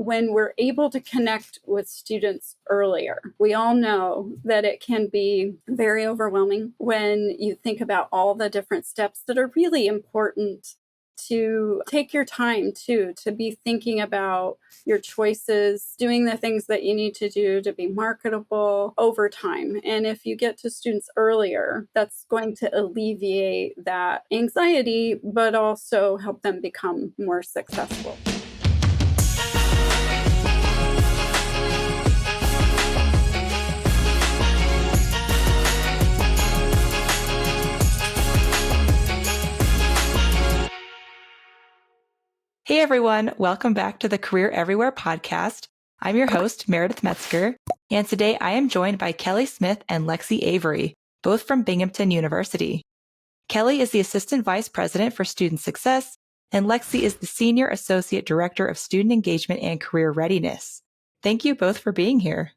when we're able to connect with students earlier. We all know that it can be very overwhelming when you think about all the different steps that are really important to take your time to be thinking about your choices, doing the things that you need to do to be marketable over time. And if you get to students earlier, that's going to alleviate that anxiety, but also help them become more successful. Hey everyone, welcome back to the Career Everywhere podcast. I'm your host, Meredith Metzger, and today I am joined by Kelli Smith and Lexie Avery, both from Binghamton University. Kelli is the Assistant Vice President for Student Success, and Lexie is the Senior Associate Director of Student Engagement and Career Readiness. Thank you both for being here.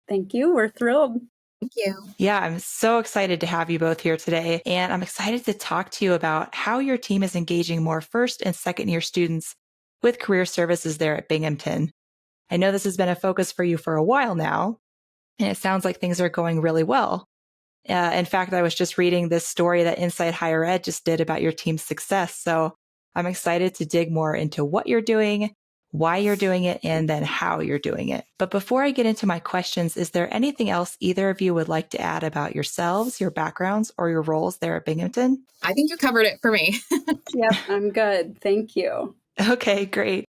Thank you. We're thrilled. Thank you. Yeah, I'm so excited to have you both here today, and I'm excited to talk to you about how your team is engaging more first and second year students with career services there at Binghamton. I know this has been a focus for you for a while now, and it sounds like things are going really well. In fact, I was just reading this story that Inside Higher Ed just did about your team's success, so I'm excited to dig more into what you're doing, why you're doing it, and then how you're doing it. But before I get into my questions, is there anything else either of you would like to add about yourselves, your backgrounds, or your roles there at Binghamton? I think you covered it for me. Yep, I'm good. Thank you. Okay, great.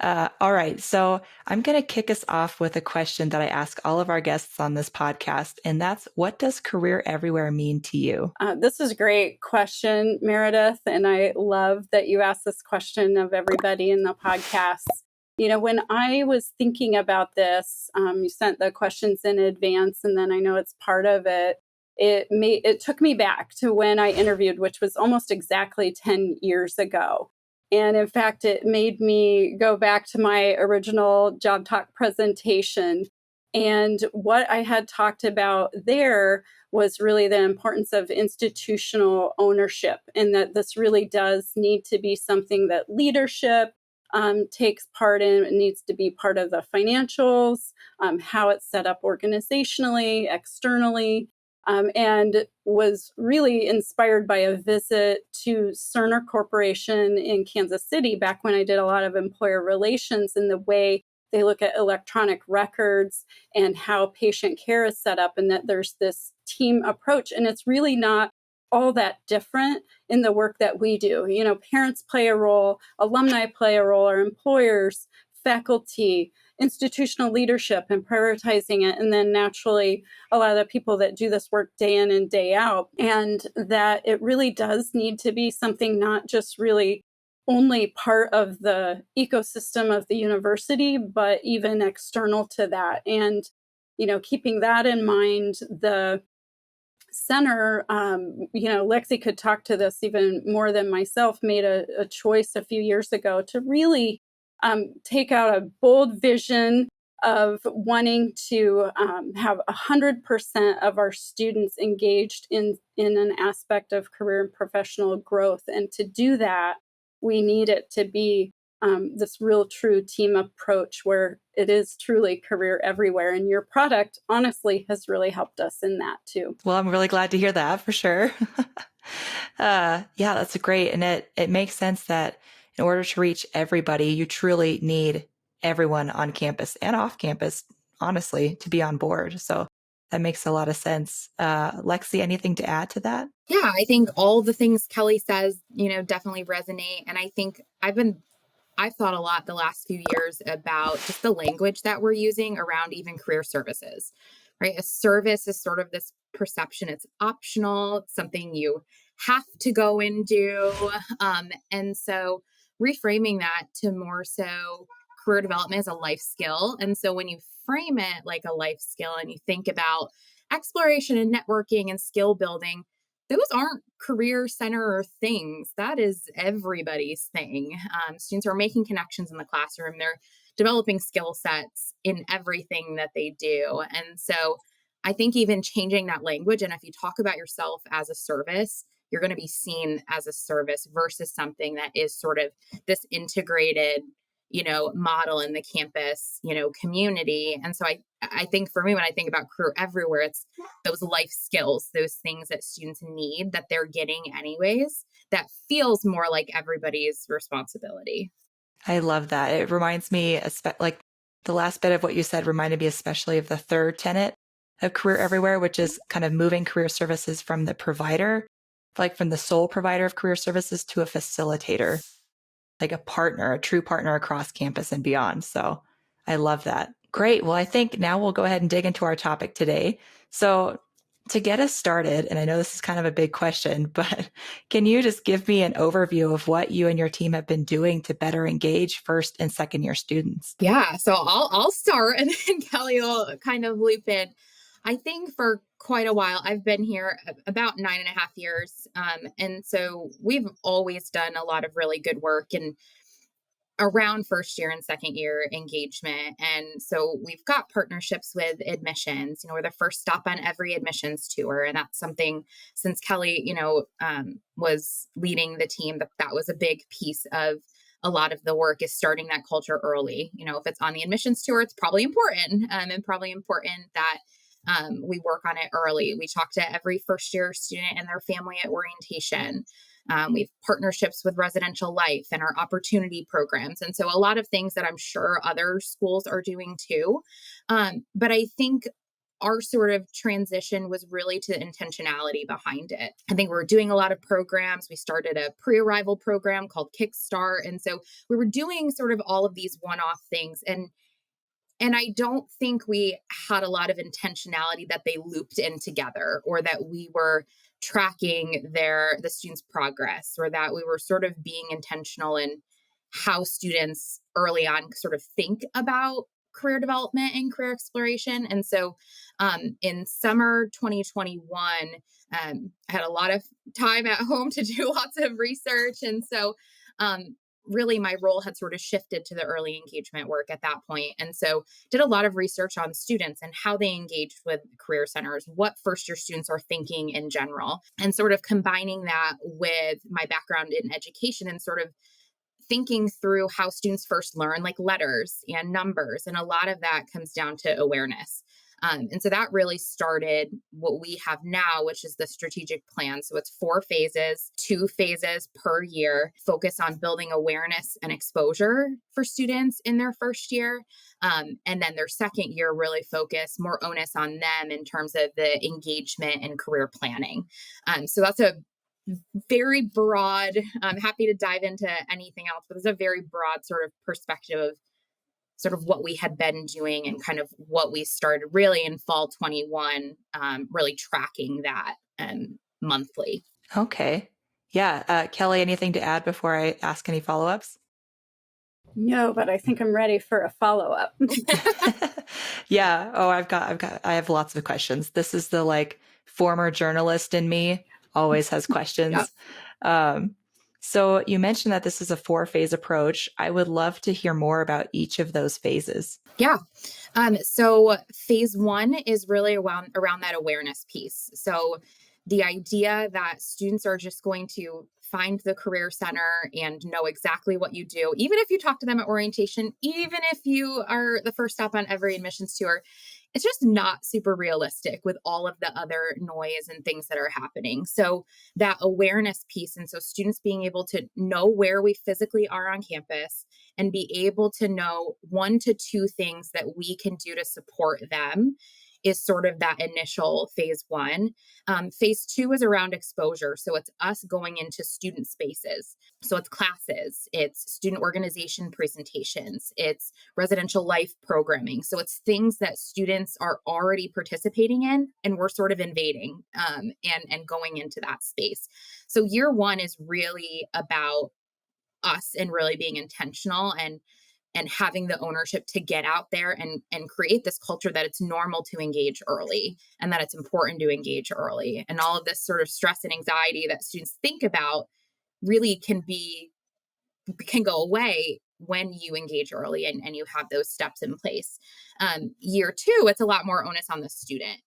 All right. So I'm going to kick us off with a question that I ask all of our guests on this podcast, and that's, what does Career Everywhere mean to you? This is a great question, Meredith, and I love that you asked this question of everybody in the podcast. You know, when I was thinking about this, you sent the questions in advance, and then I know it's part of it. It took me back to when I interviewed, which was almost exactly 10 years ago. And in fact, it made me go back to my original job talk presentation. And what I had talked about there was really the importance of institutional ownership, and that this really does need to be something that leadership takes part in. It needs to be part of the financials, how it's set up organizationally, externally. And was really inspired by a visit to Cerner Corporation in Kansas City back when I did a lot of employer relations, and the way they look at electronic records and how patient care is set up, and that there's this team approach. And it's really not all that different in the work that we do. You know, parents play a role, alumni play a role, our employers, faculty, institutional leadership, and prioritizing it. And then naturally, a lot of the people that do this work day in and day out. And that it really does need to be something not just really only part of the ecosystem of the university, but even external to that. And, you know, keeping that in mind, the center, Lexie could talk to this even more than myself, made a choice a few years ago to really take out a bold vision of wanting to have 100% of our students engaged in an aspect of career and professional growth. And to do that, we need it to be this real true team approach where it is truly career everywhere. And your product, honestly, has really helped us in that too. Well, I'm really glad to hear that for sure. Yeah, that's great. And it makes sense that in order to reach everybody, you truly need everyone on campus and off campus, honestly, to be on board. So that makes a lot of sense. Lexie, anything to add to that? Yeah, I think all the things Kelli says, definitely resonate. And I think I've thought a lot the last few years about just the language that we're using around even career services, right? A service is sort of this perception. It's optional. It's something you have to go and do. And so reframing that to more so career development as a life skill. And so when you frame it like a life skill and you think about exploration and networking and skill building, those aren't career center things. That is everybody's thing. Students are making connections in the classroom. They're developing skill sets in everything that they do. And so I think even changing that language, and if you talk about yourself as a service, you're going to be seen as a service versus something that is sort of this integrated, model in the campus, community. And so I think for me, when I think about Career Everywhere, it's those life skills, those things that students need that they're getting anyways, that feels more like everybody's responsibility. I love that. It reminds me, like the last bit of what you said reminded me especially of the third tenet of Career Everywhere, which is kind of moving career services from the provider, like from the sole provider of career services to a facilitator, like a partner, a true partner across campus and beyond. So I love that. Great. Well, I think now we'll go ahead and dig into our topic today. So to get us started, and I know this is kind of a big question, but can you just give me an overview of what you and your team have been doing to better engage first and second year students? Yeah, so I'll start and then Kelli will kind of loop in. I think for quite a while, I've been here about 9.5 years. And so we've always done a lot of really good work and around first year and second year engagement. And so we've got partnerships with admissions, we're the first stop on every admissions tour. And that's something since Kelli, was leading the team, that was a big piece of a lot of the work is starting that culture early. If it's on the admissions tour, it's probably important and probably important that we work on it early. We talk to every first year student and their family at orientation. We have partnerships with residential life and our opportunity programs. And so a lot of things that I'm sure other schools are doing too. But I think our sort of transition was really to the intentionality behind it. I think we were doing a lot of programs. We started a pre-arrival program called Kickstart. And so we were doing sort of all of these one-off things. And I don't think we had a lot of intentionality that they looped in together, or that we were tracking the students' progress, or that we were sort of being intentional in how students early on sort of think about career development and career exploration. And so in summer 2021, I had a lot of time at home to do lots of research. And so really my role had sort of shifted to the early engagement work at that point. And so did a lot of research on students and how they engaged with career centers, what first year students are thinking in general, and sort of combining that with my background in education and sort of thinking through how students first learn, like letters and numbers. And a lot of that comes down to awareness. And so that really started what we have now, which is the strategic plan. So it's 4 phases, 2 phases per year, focus on building awareness and exposure for students in their first year. And then their second year really focus more onus on them in terms of the engagement and career planning. So that's a very broad, I'm happy to dive into anything else, but it's a very broad sort of perspective of sort of what we had been doing and kind of what we started really in fall 21, really tracking that monthly. Okay. Yeah. Kelli, anything to add before I ask any follow-ups? No, but I think I'm ready for a follow-up. Yeah. Oh, I have lots of questions. This is the former journalist in me always has questions. Yeah. So you mentioned that this is a 4-phase approach. I would love to hear more about each of those phases. Yeah. So phase 1 is really around that awareness piece. So the idea that students are just going to find the career center and know exactly what you do, even if you talk to them at orientation, even if you are the first stop on every admissions tour, it's just not super realistic with all of the other noise and things that are happening. So that awareness piece, and so students being able to know where we physically are on campus and be able to know 1 to 2 things that we can do to support them is sort of that initial phase 1. Phase 2 is around exposure. So it's us going into student spaces. So it's classes, it's student organization presentations, it's residential life programming. So it's things that students are already participating in and we're sort of invading and going into that space. So year 1 is really about us and really being intentional and having the ownership to get out there and create this culture that it's normal to engage early and that it's important to engage early. And all of this sort of stress and anxiety that students think about really can go away when you engage early and you have those steps in place. Year 2, it's a lot more onus on the student.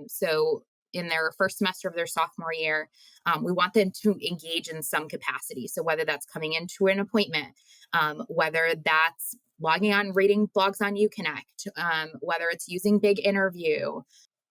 So in their first semester of their sophomore year, we want them to engage in some capacity. So whether that's coming into an appointment, whether that's logging on, reading blogs on UConnect, whether it's using Big Interview,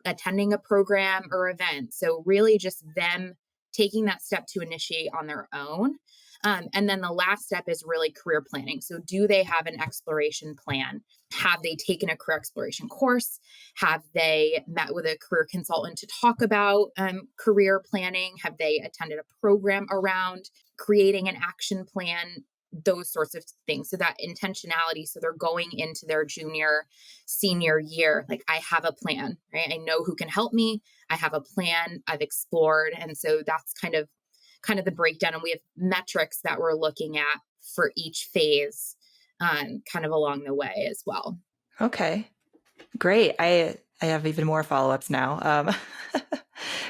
attending a program or event. So really just them taking that step to initiate on their own. And then the last step is really career planning. So do they have an exploration plan? Have they taken a career exploration course? Have they met with a career consultant to talk about career planning? Have they attended a program around creating an action plan? Those sorts of things. So that intentionality. So they're going into their junior, senior year. Like, I have a plan, right? I know who can help me. I have a plan. I've explored. And so that's kind of the breakdown. And we have metrics that we're looking at for each phase, kind of along the way as well. Okay, great. I have even more follow-ups now.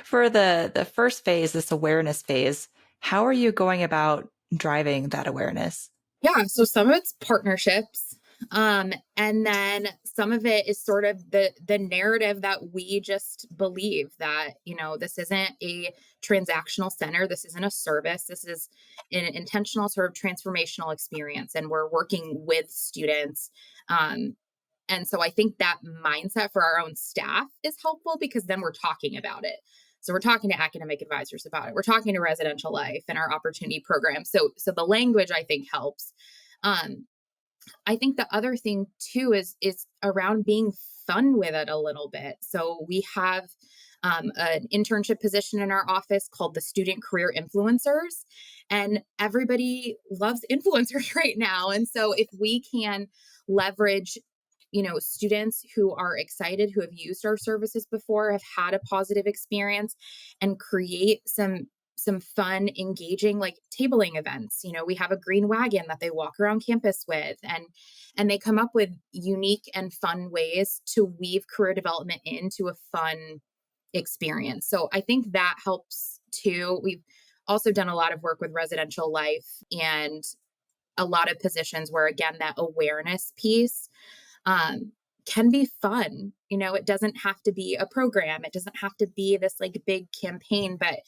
For the first phase, this awareness phase, how are you going about driving that awareness? Yeah, so some of it's partnerships. And then some of it is sort of the narrative that we just believe that, this isn't a transactional center. This isn't a service. This is an intentional sort of transformational experience. And we're working with students. And so I think that mindset for our own staff is helpful, because then we're talking about it. So we're talking to academic advisors about it. We're talking to residential life and our opportunity program. So the language, I think, helps. I think the other thing too is around being fun with it a little bit. So we have an internship position in our office called the Student Career Influencers, and everybody loves influencers right now. And so if we can leverage students who are excited, who have used our services before, have had a positive experience, and create some fun, engaging, like tabling events. We have a green wagon that they walk around campus with, and they come up with unique and fun ways to weave career development into a fun experience. So I think that helps too. We've also done a lot of work with residential life and a lot of positions where, again, that awareness piece can be fun. It doesn't have to be a program. It doesn't have to be this like big campaign, but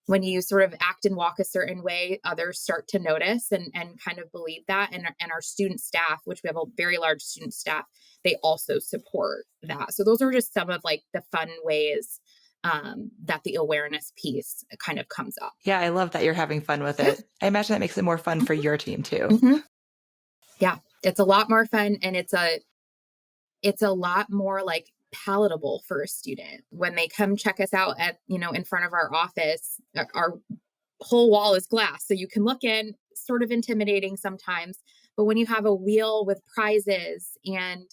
when you sort of act and walk a certain way, others start to notice and kind of believe that. And our student staff, which we have a very large student staff, they also support that. So those are just some of like the fun ways that the awareness piece kind of comes up. Yeah, I love that you're having fun with it. I imagine that makes it more fun for your team too. Mm-hmm. Yeah, it's a lot more fun, and it's a lot more like palatable for a student when they come check us out at, in front of our office. Our whole wall is glass, so you can look in, sort of intimidating sometimes, but when you have a wheel with prizes and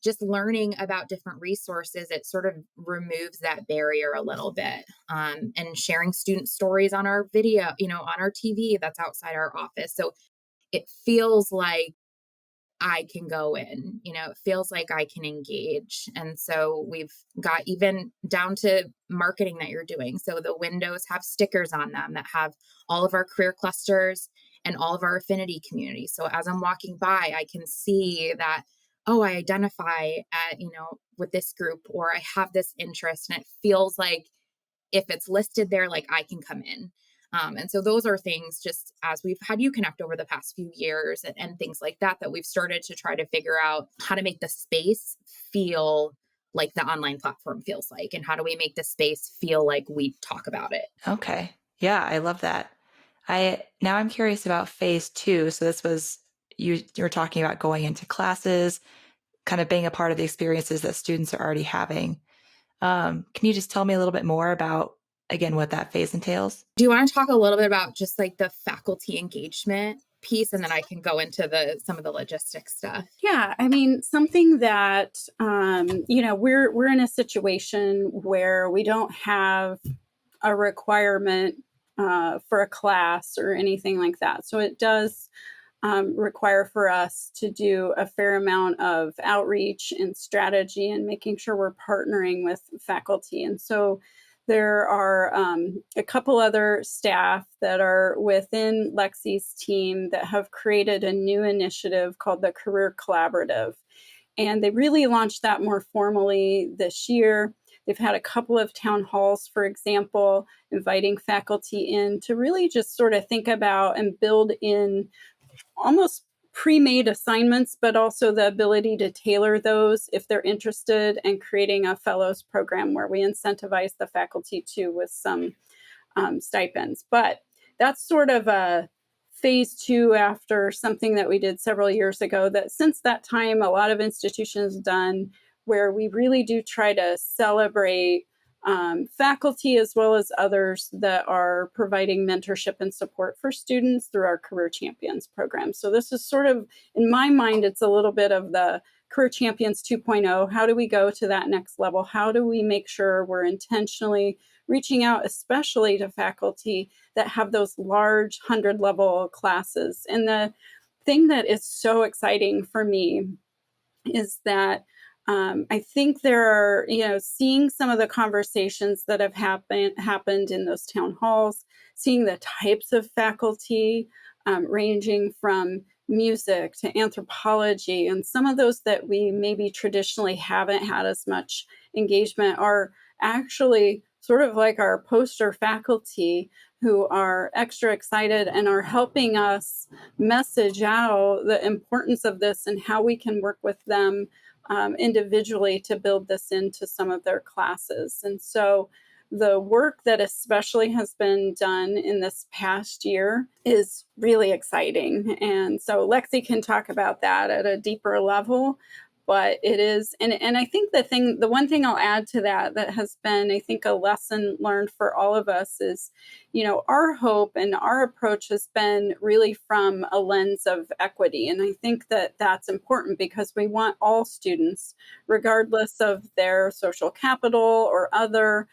just learning about different resources, it sort of removes that barrier a little bit. And sharing student stories on our video, on our TV that's outside our office. So it feels like I can go in, it feels like I can engage. And so we've got even down to marketing that you're doing. So the windows have stickers on them that have all of our career clusters and all of our affinity communities. So as I'm walking by, I can see that, oh, I identify at, with this group, or I have this interest, and it feels like if it's listed there, like I can come in. And so those are things, just as we've had UConnect over the past few years and things like that we've started to try to figure out how to make the space feel like the online platform feels like, and how do we make the space feel like we talk about it. Okay. Yeah, I love that. Now I'm curious about phase 2. So this was, you were talking about going into classes, kind of being a part of the experiences that students are already having. Can you just tell me a little bit more about, again, what that phase entails? Do you want to talk a little bit about just like the faculty engagement piece, and then I can go into some of the logistics stuff? Yeah, I mean, something that we're in a situation where we don't have a requirement for a class or anything like that. So it does require for us to do a fair amount of outreach and strategy and making sure we're partnering with faculty. And so there are a couple other staff that are within Lexie's team that have created a new initiative called the Career Collaborative. And they really launched that more formally this year. They've had a couple of town halls, for example, inviting faculty in to really just sort of think about and build in almost pre-made assignments, but also the ability to tailor those if they're interested, and creating a fellows program where we incentivize the faculty too with some stipends. But that's sort of a phase two after something that we did several years ago that since that time a lot of institutions have done, where we really do try to celebrate faculty as well as others that are providing mentorship and support for students through our Career Champions program. So this is sort of, in my mind, it's a little bit of the Career Champions 2.0. How do we go to that next level? How do we make sure we're intentionally reaching out, especially to faculty that have those large 100-level classes? And the thing that is so exciting for me is that I think there are, seeing some of the conversations that have happened in those town halls, seeing the types of faculty ranging from music to anthropology, and some of those that we maybe traditionally haven't had as much engagement are actually sort of like our poster faculty who are extra excited and are helping us message out the importance of this and how we can work with them individually to build this into some of their classes. And so the work that especially has been done in this past year is really exciting. And so Lexie can talk about that at a deeper level. But it is, and I think the one thing I'll add to that has been, I think, a lesson learned for all of us is, our hope and our approach has been really from a lens of equity. And I think that that's important because we want all students, regardless of their social capital or other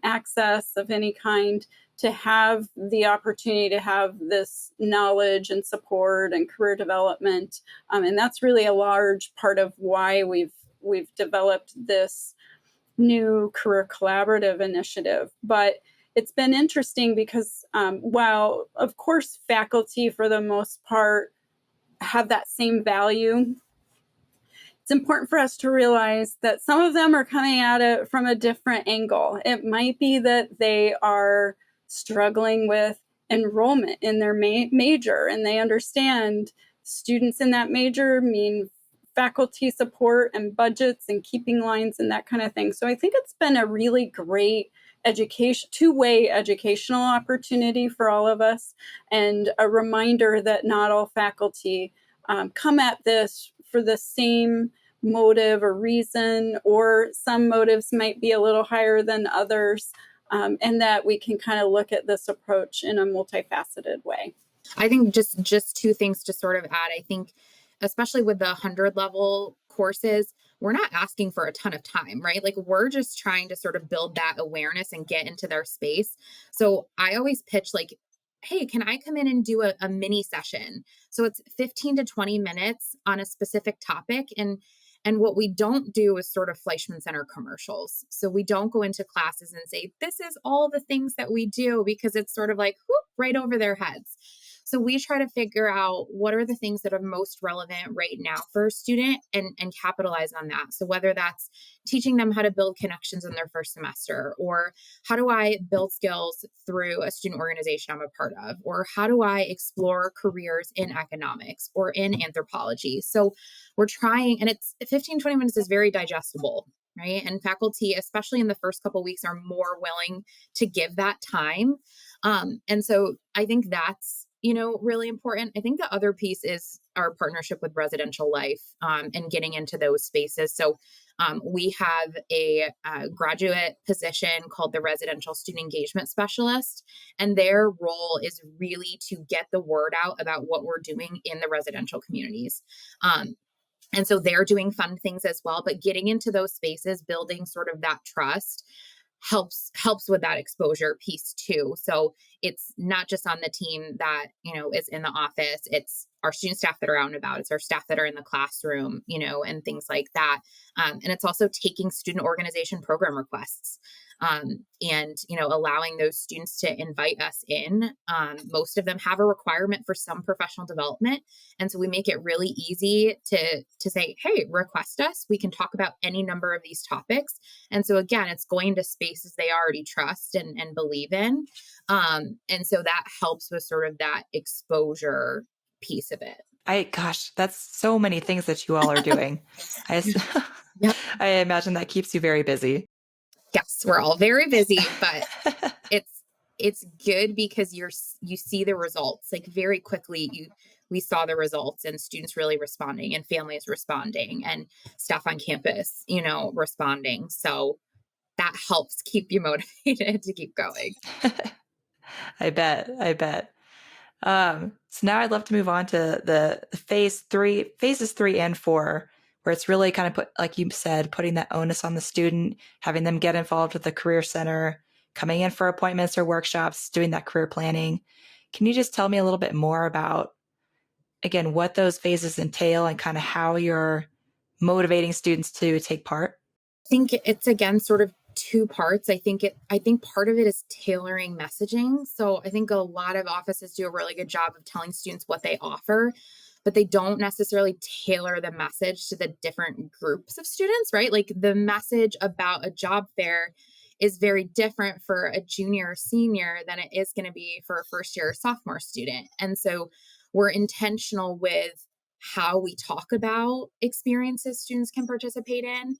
access of any kind, to have the opportunity to have this knowledge and support and career development. And that's really a large part of why we've developed this new career collaborative initiative. But it's been interesting because while, of course, faculty for the most part have that same value, it's important for us to realize that some of them are coming at it from a different angle. It might be that they are struggling with enrollment in their major, and they understand students in that major mean faculty support and budgets and keeping lines and that kind of thing. So I think it's been a really great two-way educational opportunity for all of us, and a reminder that not all faculty come at this for the same motive or reason, or some motives might be a little higher than others, and that we can kind of look at this approach in a multifaceted way. I think just two things to sort of add. I think, especially with the 100-level courses, we're not asking for a ton of time, right? Like, we're just trying to sort of build that awareness and get into their space. So I always pitch like, hey, can I come in and do a mini session? So it's 15 to 20 minutes on a specific topic. And what we don't do is sort of Fleischman Center commercials. So we don't go into classes and say, this is all the things that we do, because it's sort of like, whoop, right over their heads. So we try to figure out what are the things that are most relevant right now for a student and capitalize on that. So whether that's teaching them how to build connections in their first semester, or how do I build skills through a student organization I'm a part of, or how do I explore careers in economics or in anthropology. So we're trying, and it's 15, 20 minutes is very digestible, right? And faculty, especially in the first couple of weeks, are more willing to give that time. And so I think that's, really important. I think the other piece is our partnership with Residential Life, and getting into those spaces. So we have a graduate position called the Residential Student Engagement Specialist, and their role is really to get the word out about what we're doing in the residential communities. And so they're doing fun things as well, but getting into those spaces, building sort of that trust helps with that exposure piece too. So it's not just on the team that, is in the office. It's our student staff that are out and about. It's our staff that are in the classroom, and things like that. And it's also taking student organization program requests. And allowing those students to invite us in. Most of them have a requirement for some professional development, and so we make it really easy to say, hey, request us. We can talk about any number of these topics. And so again, it's going to spaces they already trust and believe in. And so that helps with sort of that exposure piece of it. Gosh, that's so many things that you all are doing. Yep. I imagine that keeps you very busy. Yes, we're all very busy, but it's good because you see the results like very quickly. We saw the results and students really responding and families responding and staff on campus, responding. So that helps keep you motivated to keep going. I bet. So now I'd love to move on to the phases 3 and 4, where it's really kind of like you said, putting that onus on the student, having them get involved with the Career Center, coming in for appointments or workshops, doing that career planning. Can you just tell me a little bit more about, again, what those phases entail and kind of how you're motivating students to take part? I think it's, again, sort of two parts. I think part of it is tailoring messaging. So I think a lot of offices do a really good job of telling students what they offer, but they don't necessarily tailor the message to the different groups of students, right? Like the message about a job fair is very different for a junior or senior than it is going to be for a first year or sophomore student. And so we're intentional with how we talk about experiences students can participate in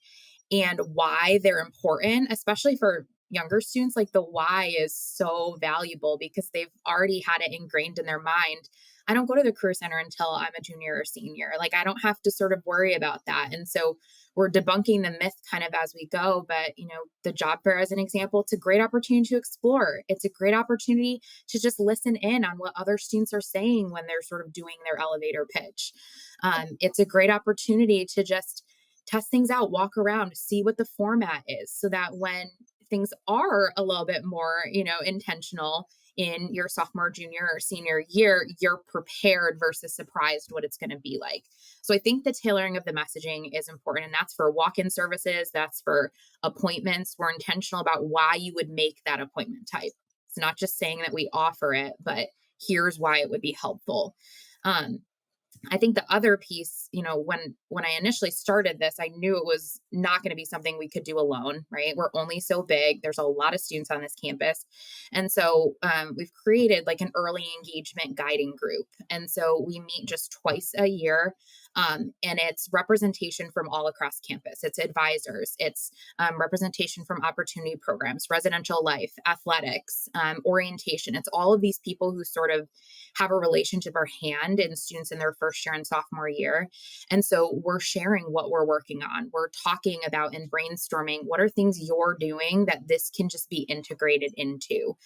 and why they're important, especially for younger students. Like the why is so valuable because they've already had it ingrained in their mind. I don't go to the Career Center until I'm a junior or senior. Like I don't have to sort of worry about that. And so we're debunking the myth kind of as we go. But, the job fair as an example, it's a great opportunity to explore. It's a great opportunity to just listen in on what other students are saying when they're sort of doing their elevator pitch. It's a great opportunity to just test things out, walk around, see what the format is so that when things are a little bit more, intentional in your sophomore, junior, or senior year, you're prepared versus surprised what it's going to be like. So I think the tailoring of the messaging is important, and that's for walk-in services, that's for appointments. We're intentional about why you would make that appointment type. It's not just saying that we offer it, but here's why it would be helpful. I think the other piece, when I initially started this, I knew it was not going to be something we could do alone, right? We're only so big. There's a lot of students on this campus. And so we've created like an early engagement guiding group. And so we meet just twice a year. And it's representation from all across campus. It's advisors, it's representation from opportunity programs, residential life, athletics, orientation. It's all of these people who sort of have a relationship or hand in students in their first year and sophomore year. And so we're sharing what we're working on. We're talking about and brainstorming what are things you're doing that this can just be integrated into,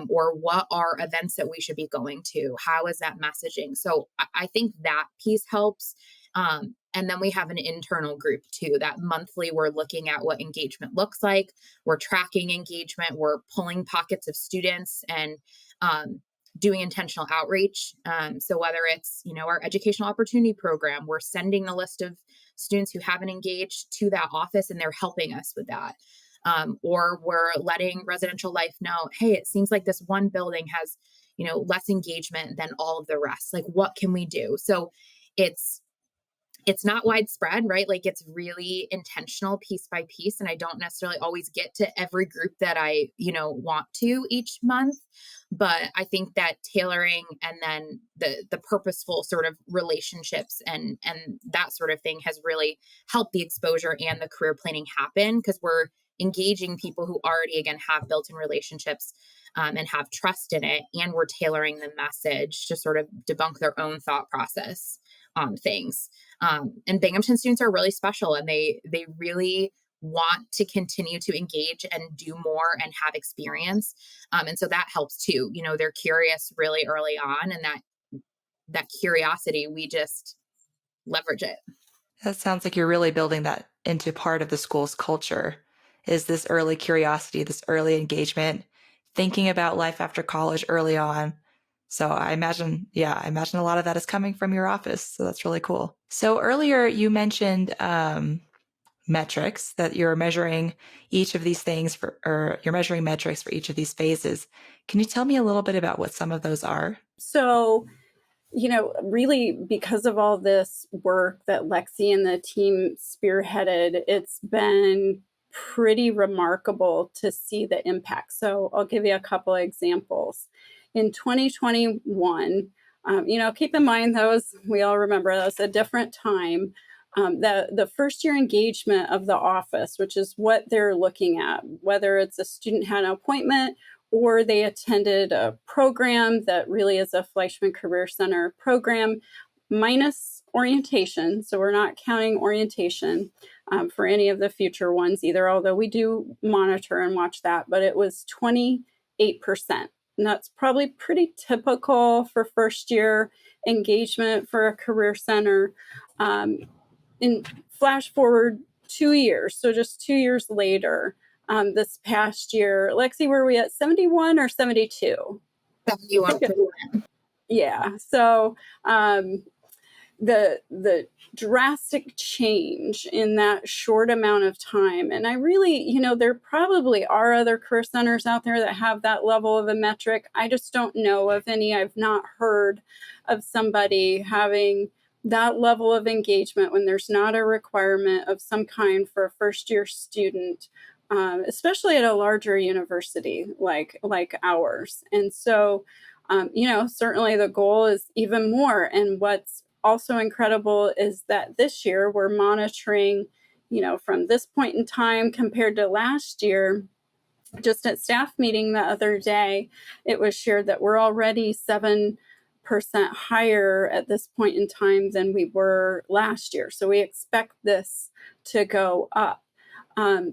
or what are events that we should be going to? How is that messaging? So I think that piece helps. And then we have an internal group too, that monthly we're looking at what engagement looks like. We're tracking engagement. We're pulling pockets of students and doing intentional outreach. So whether it's, our educational opportunity program, we're sending the list of students who haven't engaged to that office and they're helping us with that. Or we're letting residential life know, hey, it seems like this one building has, less engagement than all of the rest. Like, what can we do? So it's not widespread, right? Like it's really intentional piece by piece. And I don't necessarily always get to every group that I, want to each month. But I think that tailoring and then the purposeful sort of relationships and that sort of thing has really helped the exposure and the career planning happen because we're engaging people who already, again, have built-in relationships and have trust in it. And we're tailoring the message to sort of debunk their own thought process on things. And Binghamton students are really special and they really want to continue to engage and do more and have experience. And so that helps too. They're curious really early on, and that curiosity, we just leverage it. That sounds like you're really building that into part of the school's culture, is this early curiosity, this early engagement, thinking about life after college early on. So I imagine a lot of that is coming from your office. So that's really cool. So earlier you mentioned metrics, that you're measuring each of these things or you're measuring metrics for each of these phases. Can you tell me a little bit about what some of those are? So, really because of all this work that Lexie and the team spearheaded, it's been pretty remarkable to see the impact. So I'll give you a couple of examples. In 2021, keep in mind we all remember that was a different time. The first year engagement of the office, which is what they're looking at, whether it's a student had an appointment or they attended a program that really is a Fleischman Career Center program minus orientation. So we're not counting orientation for any of the future ones either, although we do monitor and watch that, but it was 28%. And that's probably pretty typical for first year engagement for a career center. In flash forward 2 years, so just 2 years later, this past year, Lexie, were we at 71 or 72? 71%. Yeah. So the drastic change in that short amount of time, and I really, there probably are other career centers out there that have that level of a metric. I just don't know of any. I've not heard of somebody having that level of engagement when there's not a requirement of some kind for a first year student, especially at a larger university like ours. And so, certainly the goal is even more. And what's also incredible is that this year we're monitoring, from this point in time compared to last year. Just at staff meeting the other day, it was shared that we're already 7% higher at this point in time than we were last year. So we expect this to go up.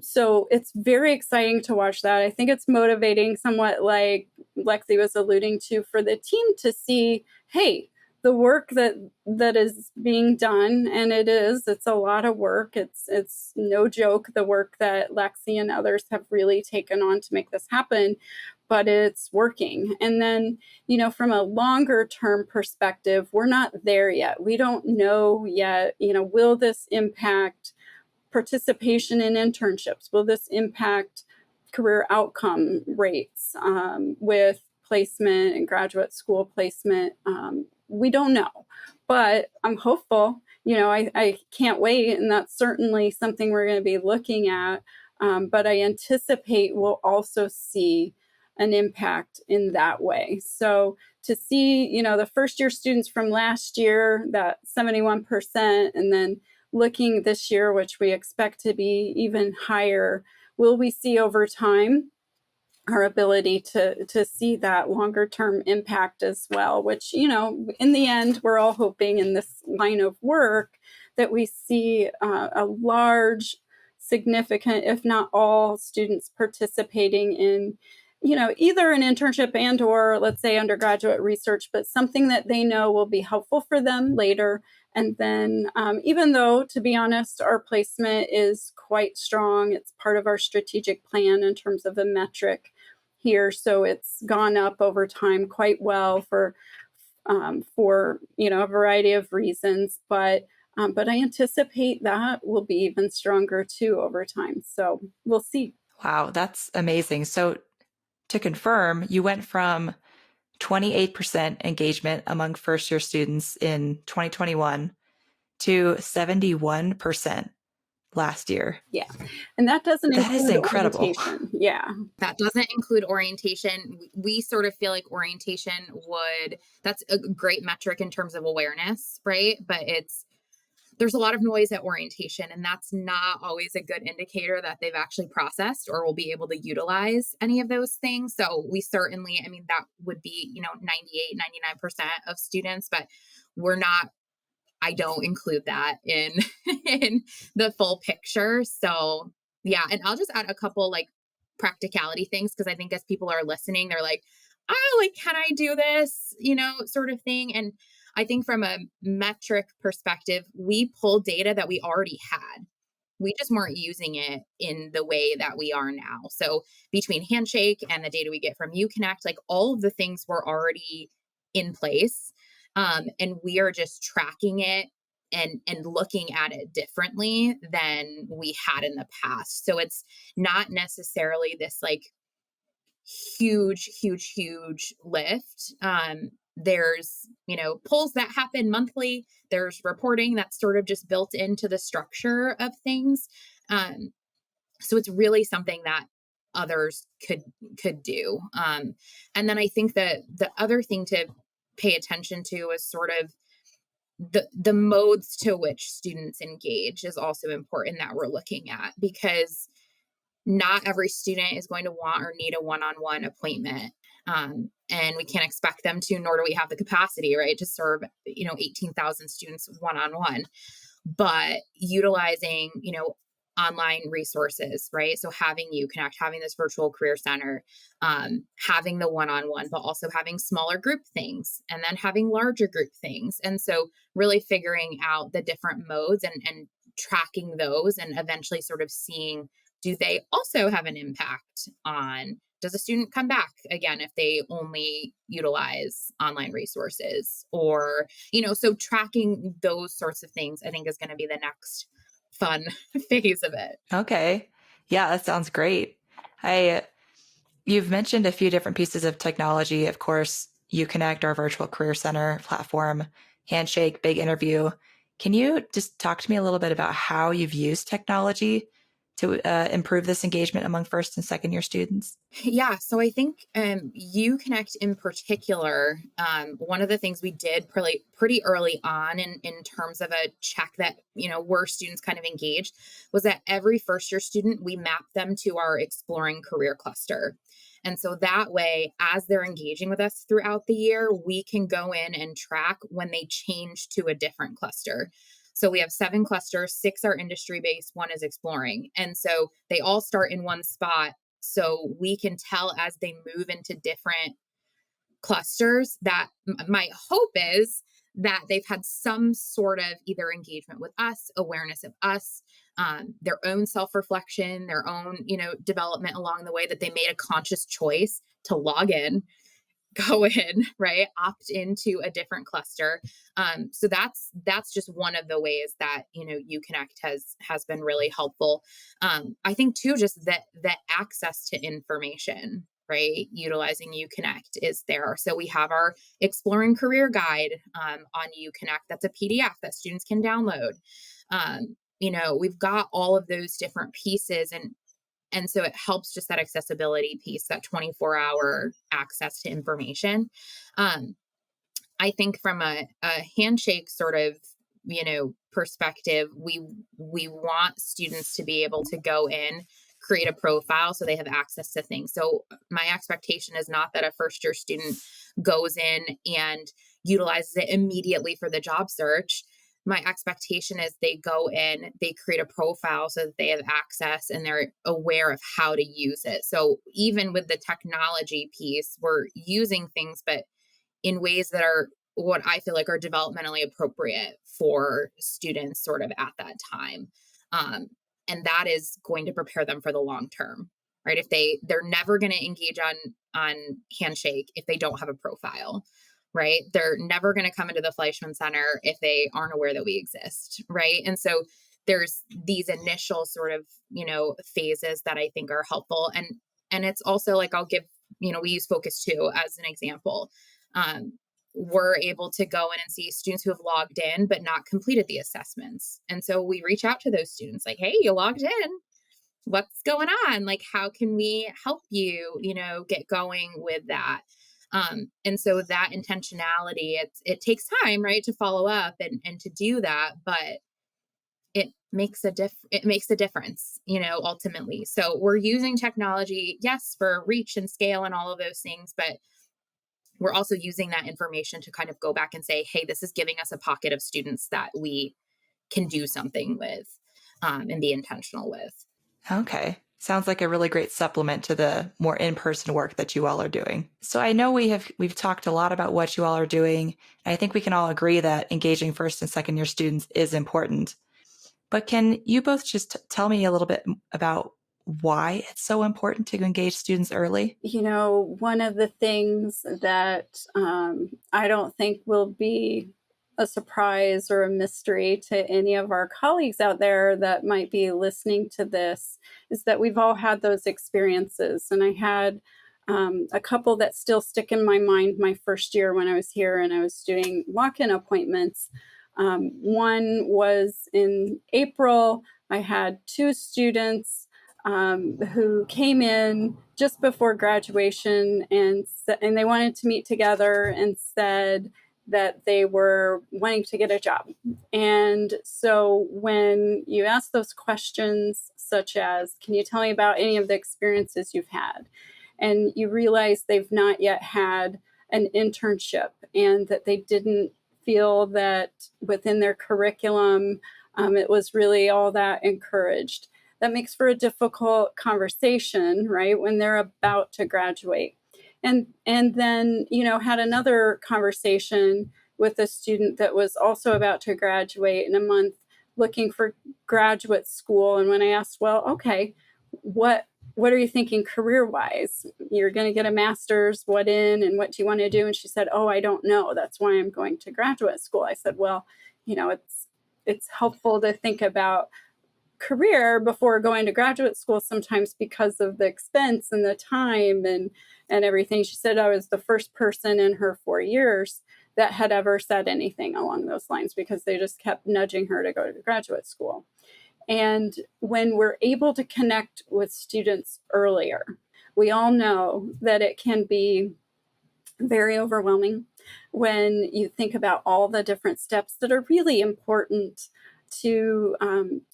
So it's very exciting to watch that. I think it's motivating, somewhat like Lexie was alluding to, for the team to see, hey, the work that is being done, and it's a lot of work. It's no joke, the work that Lexie and others have really taken on to make this happen, but it's working. And then, from a longer term perspective, we're not there yet. We don't know yet, will this impact participation in internships? Will this impact career outcome rates with placement and graduate school placement? We don't know, but I'm hopeful. I can't wait, and that's certainly something we're going to be looking at. But I anticipate we'll also see an impact in that way. So to see, the first year students from last year, that 71%, and then looking this year, which we expect to be even higher, will we see over time our ability to see that longer term impact as well, which, in the end, we're all hoping in this line of work that we see a large, significant, if not all, students participating in, either an internship and or, let's say, undergraduate research, but something that they know will be helpful for them later. And then even though, to be honest, our placement is quite strong, it's part of our strategic plan in terms of a metric here. So it's gone up over time quite well for a variety of reasons. But I anticipate that will be even stronger too over time. So we'll see. Wow, that's amazing. So to confirm, you went from 28% engagement among first year students in 2021 to 71% last year. Yeah. And that doesn't That is include incredible. orientation. Yeah. That doesn't include orientation. We sort of feel like orientation that's a great metric in terms of awareness, right? But there's a lot of noise at orientation, and that's not always a good indicator that they've actually processed or will be able to utilize any of those things. So we certainly, that would be, 98, 99% of students, but I don't include that in, in the full picture. So yeah. And I'll just add a couple practicality things, because I think as people are listening, they're like, oh, can I do this, sort of thing. And I think from a metric perspective, we pulled data that we already had. We just weren't using it in the way that we are now. So between Handshake and the data we get from UConnect, like all of the things were already in place. And we are just tracking it and looking at it differently than we had in the past. So it's not necessarily this like huge lift. There's, polls that happen monthly. There's reporting that's sort of just built into the structure of things. So it's really something that others could do. And then I think that the other thing to pay attention to is sort of the modes to which students engage is also important that we're looking at, because not every student is going to want or need a one-on-one appointment. And we can't expect them to, nor do we have the capacity, right, to serve, 18,000 students one-on-one. But utilizing, online resources, right? So having UConnect, having this virtual career center, having the one-on-one, but also having smaller group things and then having larger group things. And so really figuring out the different modes and tracking those and eventually sort of seeing, do they also have an impact on, does a student come back again if they only utilize online resources? Or, so tracking those sorts of things, I think, is going to be the next fun phase of it. Okay. Yeah, that sounds great. You've mentioned a few different pieces of technology. Of course, UConnect, our virtual career center platform, Handshake, Big Interview. Can you just talk to me a little bit about how you've used technology to improve this engagement among first and second year students? Yeah, so I think UConnect in particular, one of the things we did pretty early on in terms of a check that, were students kind of engaged, was that every first year student, we mapped them to our exploring career cluster. And so that way, as they're engaging with us throughout the year, we can go in and track when they change to a different cluster. So we have 7 clusters, 6 are industry-based, 1 is exploring. And so they all start in one spot. So we can tell as they move into different clusters that my hope is that they've had some sort of either engagement with us, awareness of us, their own self-reflection, their own, development along the way, that they made a conscious choice to log in, go in, right, opt into a different cluster. So that's just one of the ways that, UConnect has been really helpful. I think too, just that access to information, right, utilizing UConnect is there. So we have our Exploring Career Guide on UConnect. That's a PDF that students can download. We've got all of those different pieces, and so it helps just that accessibility piece, that 24-hour access to information. I think from a Handshake sort of, perspective, we want students to be able to go in, create a profile so they have access to things. So my expectation is not that a first year student goes in and utilizes it immediately for the job search. My expectation is they go in, they create a profile so that they have access and they're aware of how to use it. So even with the technology piece, we're using things, but in ways that are what I feel like are developmentally appropriate for students sort of at that time. And that is going to prepare them for the long term, right? If they're never going to engage on Handshake if they don't have a profile, right? They're never going to come into the Fleischman Center if they aren't aware that we exist, right? And so there's these initial sort of, phases that I think are helpful. And it's also like, I'll give, we use Focus 2 as an example. We're able to go in and see students who have logged in but not completed the assessments. And so we reach out to those students like, hey, you logged in. What's going on? Like, how can we help you, get going with that? And so that intentionality, it takes time, right, to follow up and to do that, but it makes a difference, ultimately. So we're using technology, yes, for reach and scale and all of those things, but we're also using that information to kind of go back and say, hey, this is giving us a pocket of students that we can do something with, and be intentional with. Okay. Sounds like a really great supplement to the more in-person work that you all are doing. So I know we've talked a lot about what you all are doing. And I think we can all agree that engaging first and second year students is important. But can you both just tell me a little bit about why it's so important to engage students early? One of the things that I don't think will be a surprise or a mystery to any of our colleagues out there that might be listening to this is that we've all had those experiences. And I had a couple that still stick in my mind my first year when I was here and I was doing walk-in appointments. One was in April. I had two students who came in just before graduation and they wanted to meet together and said that they were wanting to get a job. And so when you ask those questions, such as, can you tell me about any of the experiences you've had? And you realize they've not yet had an internship and that they didn't feel that within their curriculum, it was really all that encouraged. That makes for a difficult conversation, right, when they're about to graduate. And then, had another conversation with a student that was also about to graduate in a month looking for graduate school. And when I asked, well, okay, what are you thinking career-wise? You're going to get a master's, what in, and what do you want to do? And she said, oh, I don't know. That's why I'm going to graduate school. I said, well, it's helpful to think about career before going to graduate school sometimes because of the expense and the time and everything. She said I was the first person in her 4 years that had ever said anything along those lines because they just kept nudging her to go to graduate school. And when we're able to connect with students earlier, we all know that it can be very overwhelming when you think about all the different steps that are really important to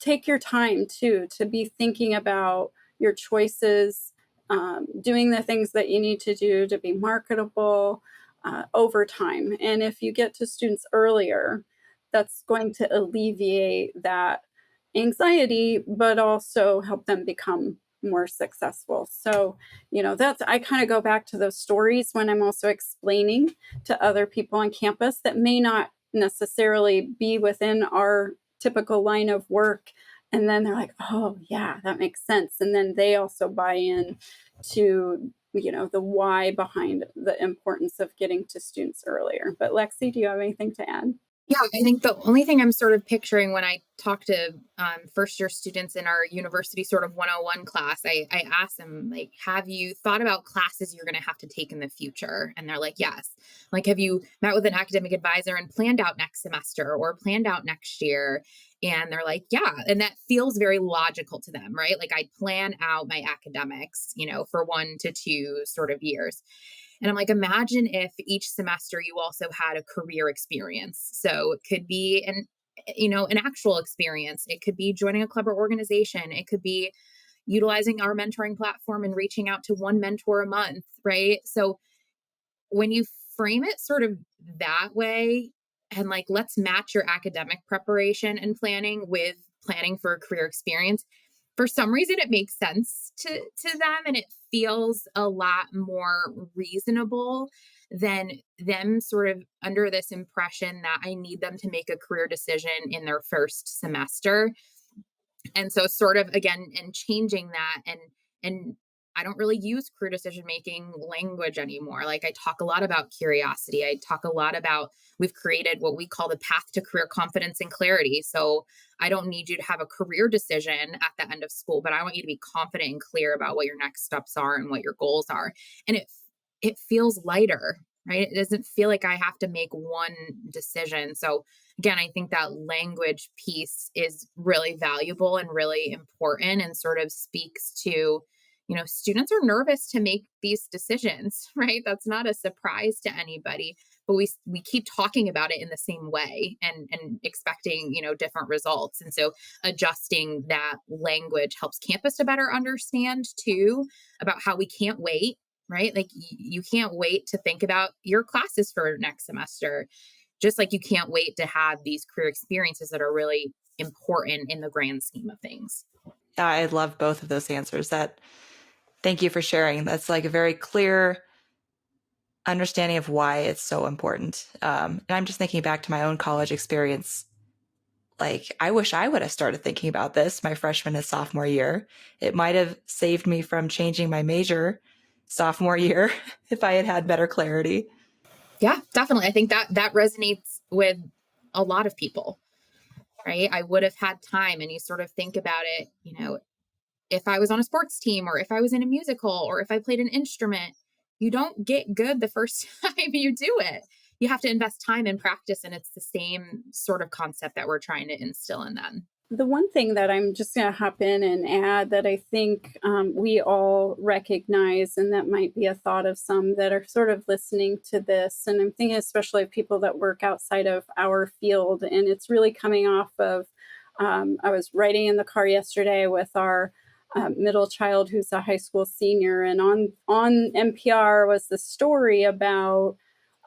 take your time to be thinking about your choices, doing the things that you need to do to be marketable over time. And if you get to students earlier, that's going to alleviate that anxiety, but also help them become more successful. So, I kind of go back to those stories when I'm also explaining to other people on campus that may not necessarily be within our typical line of work. And then they're like, oh yeah, that makes sense. And then they also buy in to, the why behind the importance of getting to students earlier. But Lexie, do you have anything to add? Yeah, I think the only thing I'm sort of picturing when I talk to first year students in our university sort of 101 class, I ask them, like, have you thought about classes you're going to have to take in the future? And they're like, yes. Like, have you met with an academic advisor and planned out next semester or planned out next year? And they're like, yeah. And that feels very logical to them, right? Like, I plan out my academics, for 1 to 2 sort of years. And I'm like, imagine if each semester you also had a career experience. So it could be an actual experience. It could be joining a club or organization. It could be utilizing our mentoring platform and reaching out to one mentor a month, right? So when you frame it sort of that way, and like, let's match your academic preparation and planning with planning for a career experience, for some reason it makes sense to them, and it feels a lot more reasonable than them sort of under this impression that I need them to make a career decision in their first semester. And so sort of again, and changing that, and I don't really use career decision making language anymore. Like, I talk a lot about curiosity. I talk a lot about, we've created what we call the path to career confidence and clarity. So I don't need you to have a career decision at the end of school, but I want you to be confident and clear about what your next steps are and what your goals are. And it feels lighter, right? It doesn't feel like I have to make one decision. So again, I think that language piece is really valuable and really important, and sort of speaks to, students are nervous to make these decisions, right? That's not a surprise to anybody, but we keep talking about it in the same way and expecting, different results. And so adjusting that language helps campus to better understand too about how we can't wait, right? Like, you can't wait to think about your classes for next semester, just like you can't wait to have these career experiences that are really important in the grand scheme of things. I love both of those answers. Thank you for sharing. That's like a very clear understanding of why it's so important. And I'm just thinking back to my own college experience. like, I wish I would have started thinking about this my freshman and sophomore year. It might have saved me from changing my major sophomore year if I had had better clarity. Yeah, definitely. I think that resonates with a lot of people, right? I would have had time, and you sort of think about it, if I was on a sports team or if I was in a musical or if I played an instrument, you don't get good the first time you do it. You have to invest time and practice, and it's the same sort of concept that we're trying to instill in them. The one thing that I'm just going to hop in and add that I think we all recognize, and that might be a thought of some that are sort of listening to this, and I'm thinking especially of people that work outside of our field, and it's really coming off of, I was riding in the car yesterday with our middle child who's a high school senior, and on NPR was the story about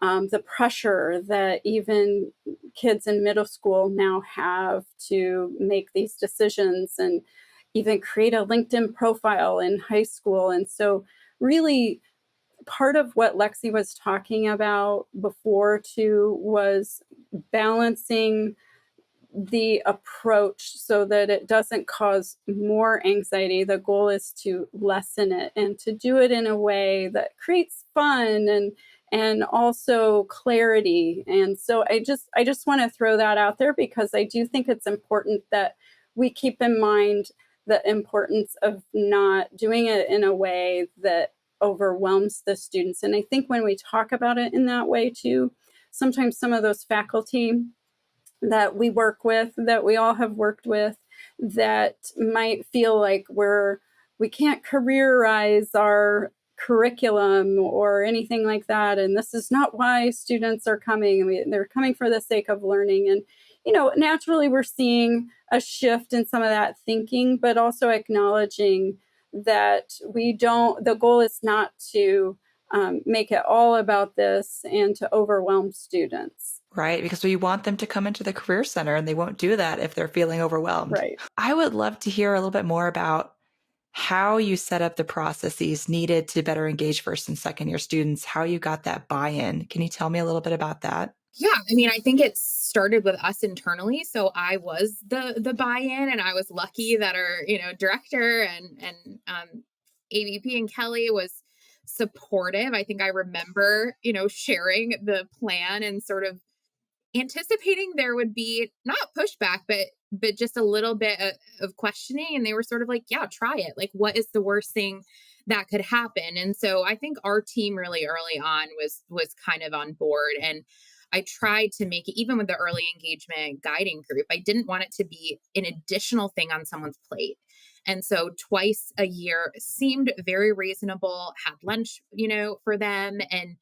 the pressure that even kids in middle school now have to make these decisions and even create a LinkedIn profile in high school. And so really part of what Lexie was talking about before too was balancing the approach so that it doesn't cause more anxiety. The goal is to lessen it and to do it in a way that creates fun and also clarity. And so I just want to throw that out there because I do think it's important that we keep in mind the importance of not doing it in a way that overwhelms the students. And I think when we talk about it in that way too, sometimes some of those faculty that we work with, that we all have worked with, that might feel like we can't careerize our curriculum or anything like that. And this is not why students are coming. They're coming for the sake of learning. And, naturally we're seeing a shift in some of that thinking, but also acknowledging that the goal is not to make it all about this and to overwhelm students. Right, because we want them to come into the Career Center, and they won't do that if they're feeling overwhelmed. Right. I would love to hear a little bit more about how you set up the processes needed to better engage first and second year students, how you got that buy-in. Can you tell me a little bit about that? Yeah, I think it started with us internally. So I was the buy-in, and I was lucky that our director and AVP and Kelly was supportive. I think I remember sharing the plan and sort of anticipating there would be not pushback, but just a little bit of questioning. And they were sort of like, yeah, try it. Like, what is the worst thing that could happen? And so I think our team really early on was kind of on board. And I tried to make it, even with the early engagement guiding group, I didn't want it to be an additional thing on someone's plate. And so twice a year seemed very reasonable, had lunch, for them. And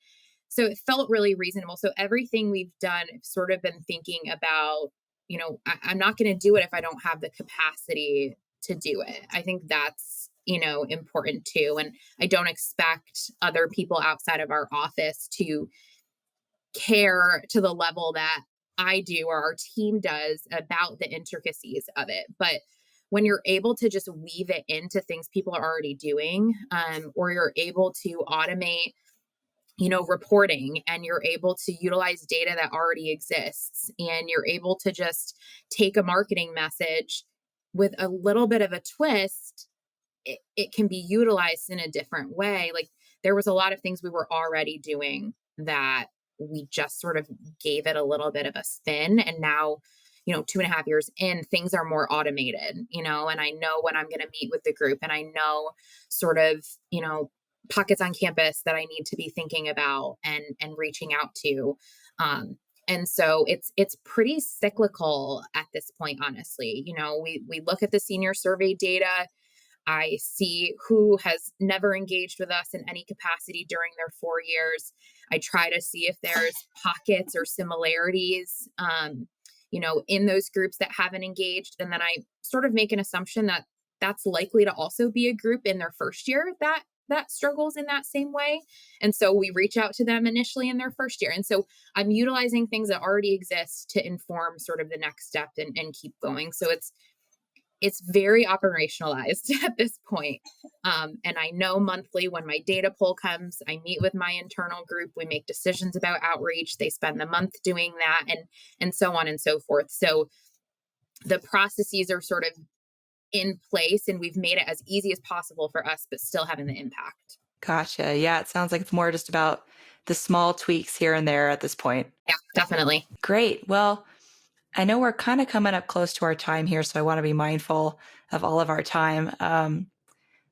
so it felt really reasonable. So everything we've done, I've sort of been thinking about, I'm not going to do it if I don't have the capacity to do it. I think that's, important too. And I don't expect other people outside of our office to care to the level that I do or our team does about the intricacies of it. But when you're able to just weave it into things people are already doing, or you're able to automate reporting, and you're able to utilize data that already exists, and you're able to just take a marketing message with a little bit of a twist, it can be utilized in a different way. Like, there was a lot of things we were already doing that we just sort of gave it a little bit of a spin. And now, 2.5 years in, things are more automated, and I know when I'm going to meet with the group, and I know sort of, pockets on campus that I need to be thinking about and reaching out to. And so it's pretty cyclical at this point, honestly. We look at the senior survey data. I see who has never engaged with us in any capacity during their 4 years. I try to see if there's pockets or similarities, in those groups that haven't engaged. And then I sort of make an assumption that that's likely to also be a group in their first year that struggles in that same way. And so we reach out to them initially in their first year. And so I'm utilizing things that already exist to inform sort of the next step and keep going. So it's very operationalized at this point. And I know monthly when my data poll comes, I meet with my internal group, we make decisions about outreach. They spend the month doing that, and so on and so forth. So the processes are sort of in place and we've made it as easy as possible for us, but still having the impact. Gotcha. Yeah, it sounds like it's more just about the small tweaks here and there at this point. Yeah, definitely. Great. Well, I know we're kind of coming up close to our time here, so I want to be mindful of all of our time.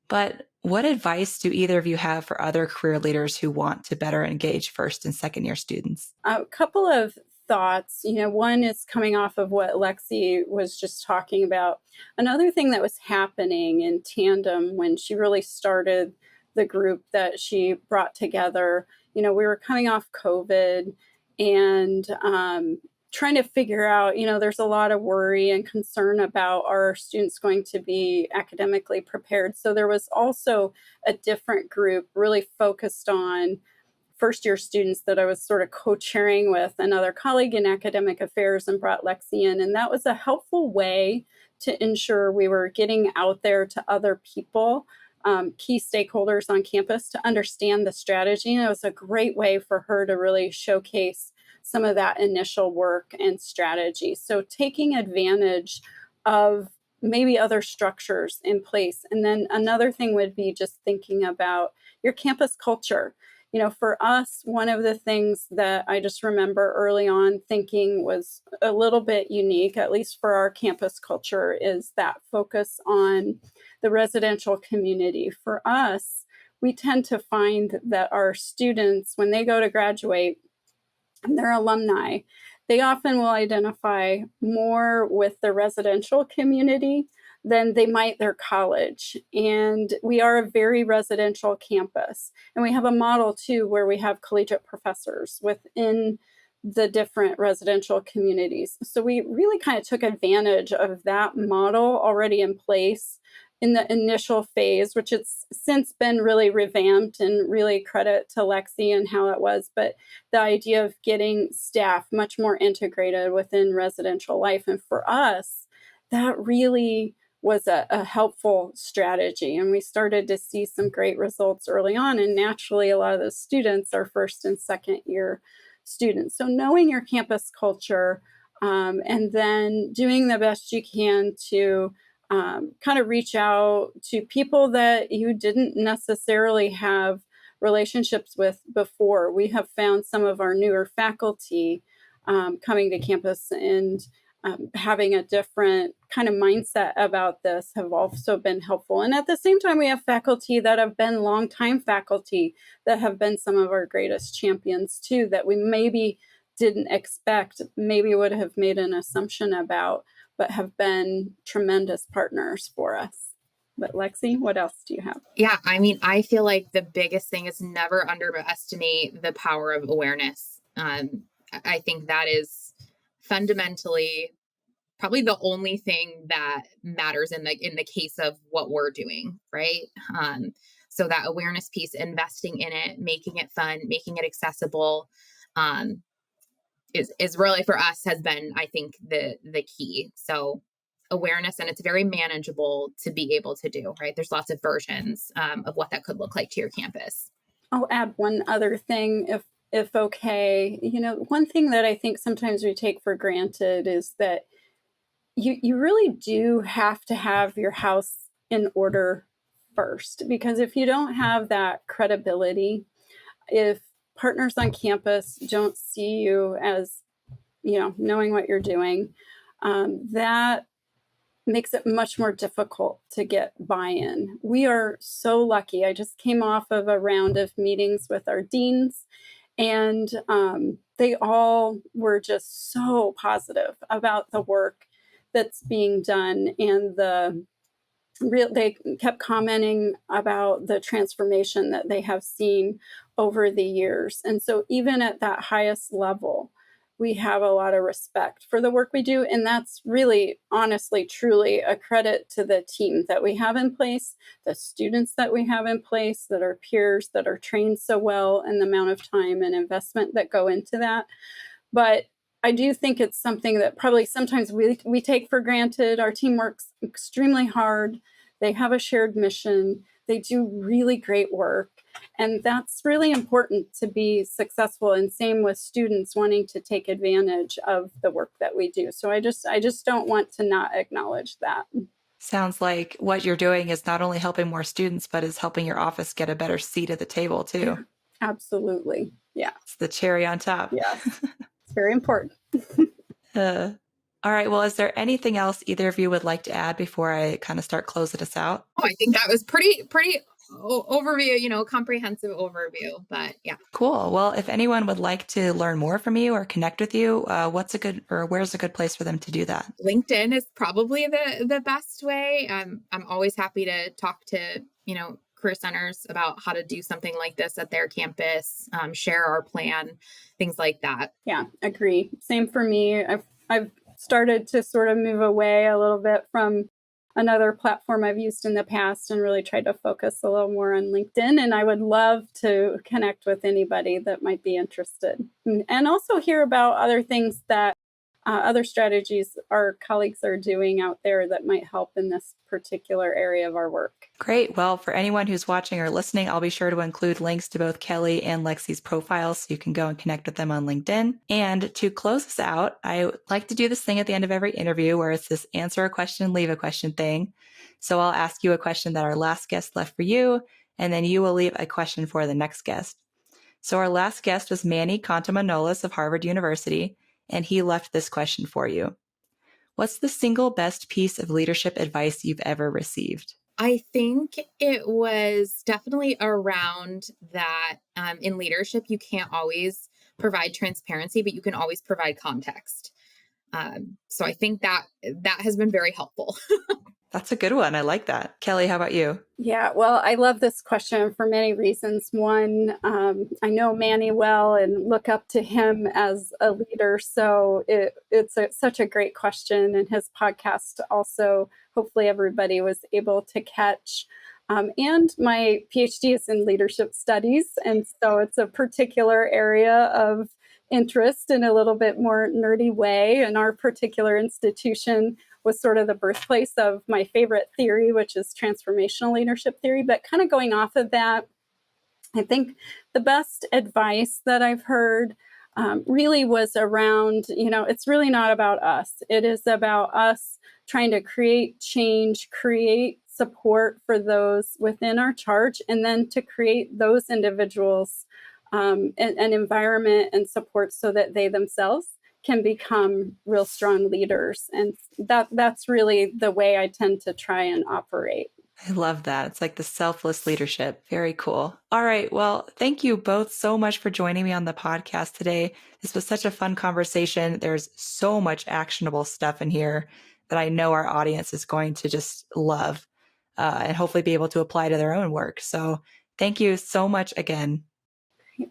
But what advice do either of you have for other career leaders who want to better engage first and second year students? A couple of thoughts. One is coming off of what Lexie was just talking about. Another thing that was happening in tandem when she really started the group that she brought together, we were coming off COVID and trying to figure out, there's a lot of worry and concern about are students going to be academically prepared. So there was also a different group really focused on first year students that I was sort of co-chairing with another colleague in academic affairs and brought Lexie in. And that was a helpful way to ensure we were getting out there to other people, key stakeholders on campus to understand the strategy. And it was a great way for her to really showcase some of that initial work and strategy. So taking advantage of maybe other structures in place. And then another thing would be just thinking about your campus culture. For us, one of the things that I just remember early on thinking was a little bit unique, at least for our campus culture, is that focus on the residential community. For us, we tend to find that our students, when they go to graduate, their alumni, they often will identify more with the residential community than they might their college. And we are a very residential campus. And we have a model too, where we have collegiate professors within the different residential communities. So we really kind of took advantage of that model already in place in the initial phase, which it's since been really revamped, and really credit to Lexie and how it was. But the idea of getting staff much more integrated within residential life. And for us, that really was a helpful strategy. And we started to see some great results early on. And naturally, a lot of those students are first and second year students. So knowing your campus culture and then doing the best you can to kind of reach out to people that you didn't necessarily have relationships with before. We have found some of our newer faculty coming to campus and having a different kind of mindset about this have also been helpful. And at the same time, we have faculty that have been longtime faculty that have been some of our greatest champions too, that we maybe didn't expect, maybe would have made an assumption about, but have been tremendous partners for us. But Lexie, what else do you have? Yeah, I mean, I feel like the biggest thing is never underestimate the power of awareness. I think that is fundamentally probably the only thing that matters in the case of what we're doing, right? So that awareness piece, investing in it, making it fun, making it accessible, is really for us has been, I think, the key. So awareness, and it's very manageable to be able to do, right? There's lots of versions of what that could look like to your campus. I'll add one other thing, if okay. One thing that I think sometimes we take for granted is that you really do have to have your house in order first, because if you don't have that credibility, if partners on campus don't see you as, knowing what you're doing, that makes it much more difficult to get buy-in. We are so lucky. I just came off of a round of meetings with our deans, and they all were just so positive about the work that's being done, and they kept commenting about the transformation that they have seen over the years. And so even at that highest level, we have a lot of respect for the work we do. And that's really, honestly, truly a credit to the team that we have in place, the students that we have in place, that are peers, that are trained so well, and the amount of time and investment that go into that. But I do think it's something that probably sometimes we take for granted. Our team works extremely hard. They have a shared mission. They do really great work. And that's really important to be successful. And same with students wanting to take advantage of the work that we do. So I just don't want to not acknowledge that. Sounds like what you're doing is not only helping more students, but is helping your office get a better seat at the table too. Absolutely. Yeah. It's the cherry on top. Yes. It's very important. All right. Well, is there anything else either of you would like to add before I kind of start closing us out? Oh, I think that was pretty overview, comprehensive overview, but yeah. Cool. Well, if anyone would like to learn more from you or connect with you, where's a good place for them to do that? LinkedIn is probably the best way. I'm always happy to talk to, career centers about how to do something like this at their campus, share our plan, things like that. Yeah, agree. Same for me. I've started to sort of move away a little bit from another platform I've used in the past and really tried to focus a little more on LinkedIn. And I would love to connect with anybody that might be interested and also hear about other things that other strategies our colleagues are doing out there that might help in this particular area of our work. Great. Well, for anyone who's watching or listening, I'll be sure to include links to both Kelli and Lexie's profiles so you can go and connect with them on LinkedIn. And to close us out, I like to do this thing at the end of every interview where it's this answer a question, leave a question thing. So I'll ask you a question that our last guest left for you, and then you will leave a question for the next guest. So our last guest was Manny Contamanolis of Harvard University, and he left this question for you. What's the single best piece of leadership advice you've ever received? I think it was definitely around that in leadership, you can't always provide transparency, but you can always provide context. So I think that has been very helpful. That's a good one. I like that. Kelli, how about you? Yeah, well, I love this question for many reasons. One, I know Manny well and look up to him as a leader. So it's such a great question. And his podcast also, hopefully everybody was able to catch. And my PhD is in leadership studies. And so it's a particular area of interest in a little bit more nerdy way. And our particular institution was sort of the birthplace of my favorite theory, which is transformational leadership theory. But kind of going off of that, I think the best advice that I've heard really was around, it's really not about us. It is about us trying to create change, create support for those within our charge, and then to create those individuals an environment and support so that they themselves can become real strong leaders. And that's really the way I tend to try and operate. I love that. It's like the selfless leadership. Very cool. All right. Well, thank you both so much for joining me on the podcast today. This was such a fun conversation. There's so much actionable stuff in here that I know our audience is going to just love and hopefully be able to apply to their own work. So thank you so much again.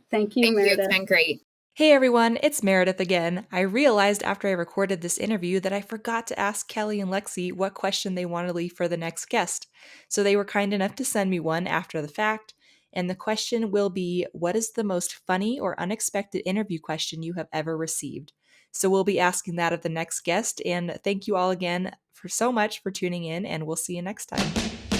Thank you, Meredith. It's been great. Hey everyone, it's Meredith again. I realized after I recorded this interview that I forgot to ask Kelli and Lexie what question they wanted to leave for the next guest. So they were kind enough to send me one after the fact. And the question will be, what is the most funny or unexpected interview question you have ever received? So we'll be asking that of the next guest. And thank you all again for so much for tuning in, and we'll see you next time.